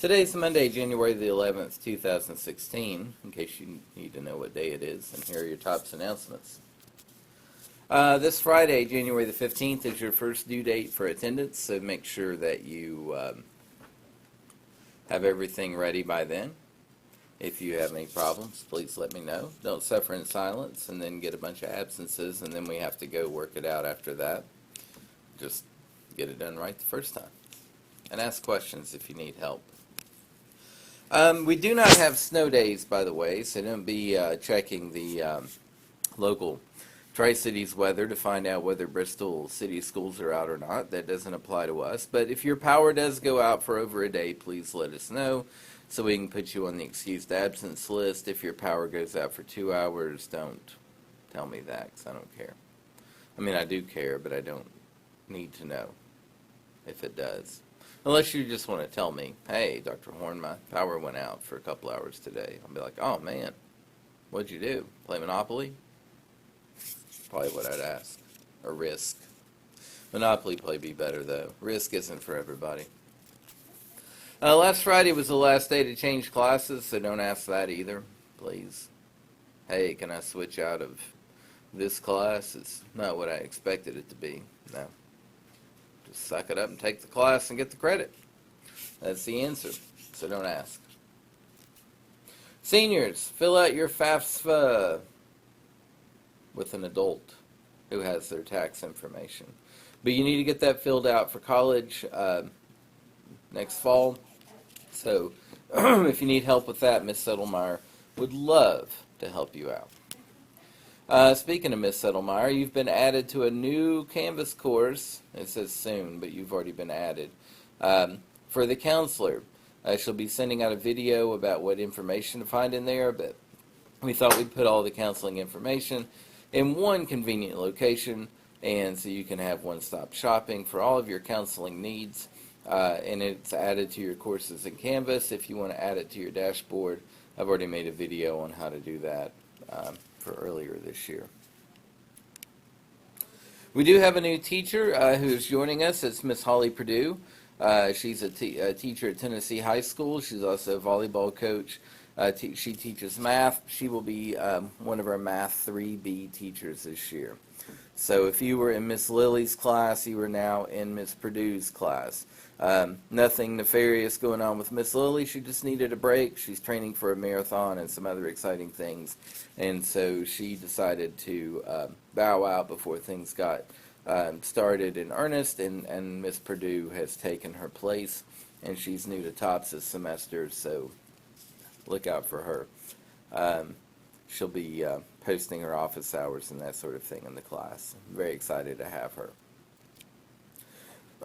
Today's Monday, January the 11th, 2016, in case you need to know what day it is, and here are your top announcements. This Friday, January the 15th, is your first due date for attendance, so make sure that you have everything ready by then. If you have any problems, please let me know. Don't suffer in silence and then get a bunch of absences, and then we have to go work it out after that. Just get it done right the first time. And ask questions if you need help. We do not have snow days, by the way, so don't be checking the local Tri-Cities weather to find out whether Bristol City schools are out or not. That doesn't apply to us. But if your power does go out for over a day, please let us know so we can put you on the excused absence list. If your power goes out for 2 hours, don't tell me that because I don't care. I mean, I do care, but I don't need to know if it does. Unless you just want to tell me, hey, Dr. Horn, my power went out for a couple hours today. I'll be like, oh, man, what'd you do? Play Monopoly? Probably what I'd ask. Or Risk. Monopoly play be better, though. Risk isn't for everybody. Last Friday was the last day to change classes, so don't ask that either, please. Hey, can I switch out of this class? It's not what I expected it to be. No. Just suck it up and take the class and get the credit. That's the answer, so don't ask. Seniors, fill out your FAFSA with an adult who has their tax information. But you need to get that filled out for college next fall. So if you need help with that, Miss Settlemeyer would love to help you out. Speaking of Miss Settlemeyer, you've been added to a new Canvas course. It says soon, but you've already been added. For the counselor, she'll be sending out a video about what information to find in there, but we thought we'd put all the counseling information in one convenient location, and so you can have one-stop shopping for all of your counseling needs. And it's added to your courses in Canvas. If you want to add it to your dashboard, I've already made a video on how to do that for earlier this year. We do have a new teacher who's joining us. It's Miss Holly Perdue. She's a teacher at Tennessee High School. She's also a volleyball coach. She teaches math. She will be one of our Math 3B teachers this year. So if you were in Miss Lily's class, you are now in Miss Perdue's class. Nothing nefarious going on with Miss Lily. She just needed a break. She's training for a marathon and some other exciting things. And so she decided to bow out before things got started in earnest. And Miss Perdue has taken her place. And she's new to TOPS this semester, so look out for her. She'll be posting her office hours and that sort of thing in the class. I'm very excited to have her.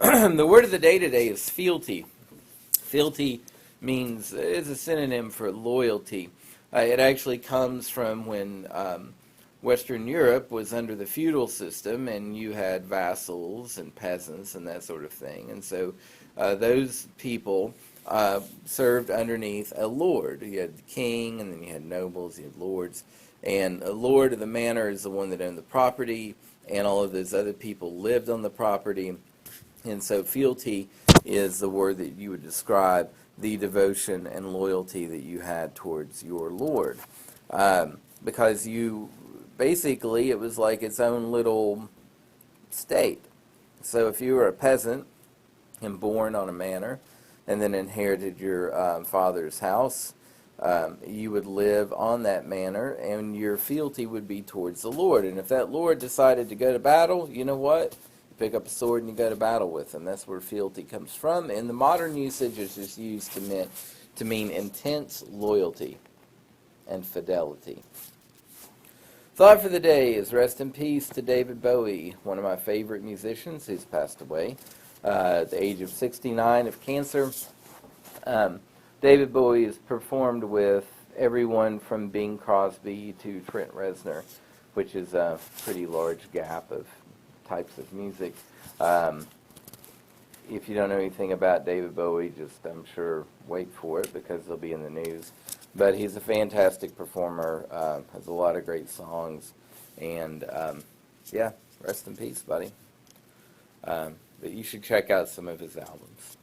The word of the day today is fealty. Fealty means, is a synonym for loyalty. It actually comes from when Western Europe was under the feudal system and you had vassals and peasants and that sort of thing. And so those people served underneath a lord. You had the king, and then you had nobles, you had lords. And a lord of the manor is the one that owned the property, and all of those other people lived on the property. And so fealty is the word that you would describe the devotion and loyalty that you had towards your lord. Because you, basically, it was like its own little state. So if you were a peasant and born on a manor, and then inherited your father's house, you would live on that manor, and your fealty would be towards the Lord. And if that Lord decided to go to battle, you know what? You pick up a sword and you go to battle with him. That's where fealty comes from. In the modern usage, it's just used to mean intense loyalty and fidelity. Thought for the day is rest in peace to David Bowie, one of my favorite musicians who's passed away at the age of 69 of cancer. David Bowie has performed with everyone from Bing Crosby to Trent Reznor, which is a pretty large gap of types of music. If you don't know anything about David Bowie, just, I'm sure, wait for it because they'll be in the news. But he's a fantastic performer, has a lot of great songs, and yeah, rest in peace, buddy. But you should check out some of his albums.